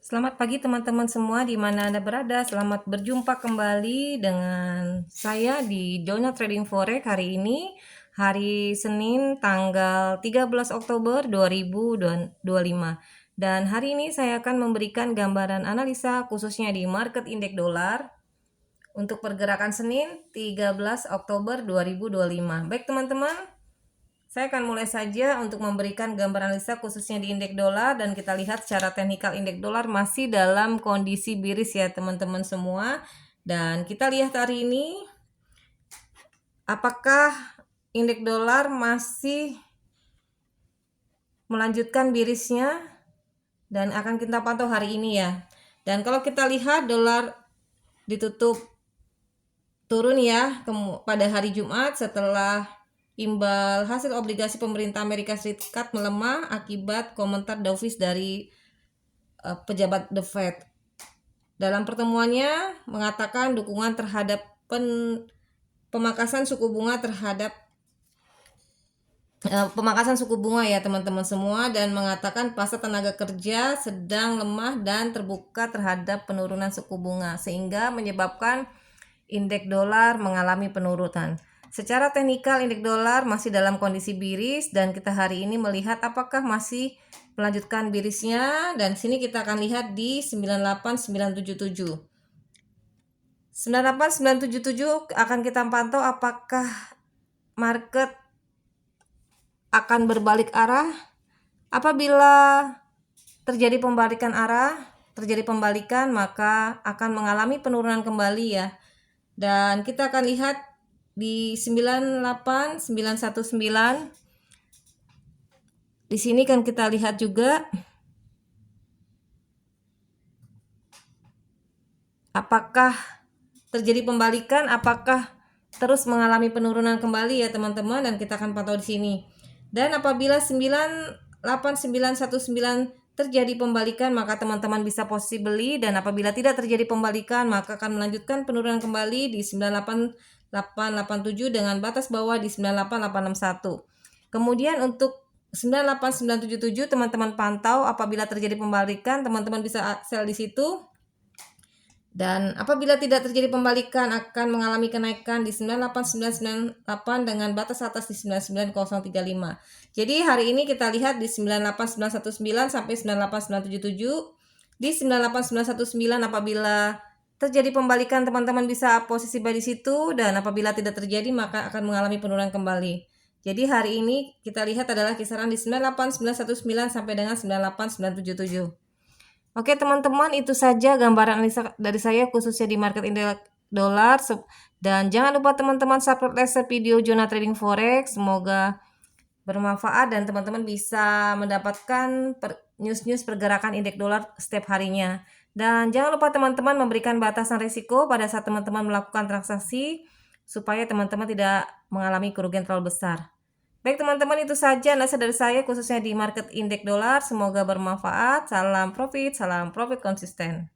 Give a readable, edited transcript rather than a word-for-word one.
Selamat pagi teman-teman semua di mana Anda berada. Selamat berjumpa kembali dengan saya di Dona Trading Forex hari ini, hari Senin tanggal 13 Oktober 2025. Dan hari ini saya akan memberikan gambaran analisa khususnya di market indeks dolar untuk pergerakan Senin 13 Oktober 2025. Baik teman-teman, saya akan mulai saja untuk memberikan gambar analisa khususnya di indeks dolar, dan kita lihat secara teknikal indeks dolar masih dalam kondisi bearish ya teman-teman semua. Dan kita lihat hari ini apakah indeks dolar masih melanjutkan bearishnya, dan akan kita pantau hari ini ya. Dan kalau kita lihat dolar ditutup turun ya pada hari Jumat setelah imbal hasil obligasi pemerintah Amerika Serikat melemah akibat komentar dovish dari pejabat The Fed. Dalam pertemuannya mengatakan dukungan terhadap pemangkasan suku bunga ya teman-teman semua, dan mengatakan pasar tenaga kerja sedang lemah dan terbuka terhadap penurunan suku bunga sehingga menyebabkan indeks dolar mengalami penurunan. Secara teknikal indeks dolar masih dalam kondisi bearish, dan kita hari ini melihat apakah masih melanjutkan bearishnya, dan sini kita akan lihat di 98977. 98977 akan kita pantau apakah market akan berbalik arah. Apabila terjadi pembalikan arah, maka akan mengalami penurunan kembali ya. Dan kita akan lihat di 98919. Di sini kan kita lihat juga apakah terjadi pembalikan, apakah terus mengalami penurunan kembali ya teman-teman, dan kita akan pantau di sini. Dan apabila 98919 terjadi pembalikan, maka teman-teman bisa posisi beli, dan apabila tidak terjadi pembalikan maka akan melanjutkan penurunan kembali di 98887 dengan batas bawah di 98861. Kemudian untuk 98977 teman-teman pantau, apabila terjadi pembalikan teman-teman bisa sell di situ. Dan apabila tidak terjadi pembalikan akan mengalami kenaikan di 98998 dengan batas atas di 99035. Jadi hari ini kita lihat di 98919 sampai 98977. Di 98919 apabila terjadi pembalikan teman-teman bisa posisi buy di situ, dan apabila tidak terjadi maka akan mengalami penurunan kembali. Jadi hari ini kita lihat adalah kisaran di 98919 sampai dengan 98977. Oke teman-teman, itu saja gambaran analisa dari saya khususnya di market indeks dolar. Dan jangan lupa teman-teman subscribe video Jonah Trading Forex. Semoga bermanfaat dan teman-teman bisa mendapatkan news-news pergerakan indeks dolar setiap harinya. Dan jangan lupa teman-teman memberikan batasan risiko pada saat teman-teman melakukan transaksi supaya teman-teman tidak mengalami kerugian terlalu besar. Baik teman-teman, itu saja analisa dari saya khususnya di market indeks dolar. Semoga bermanfaat. Salam profit konsisten.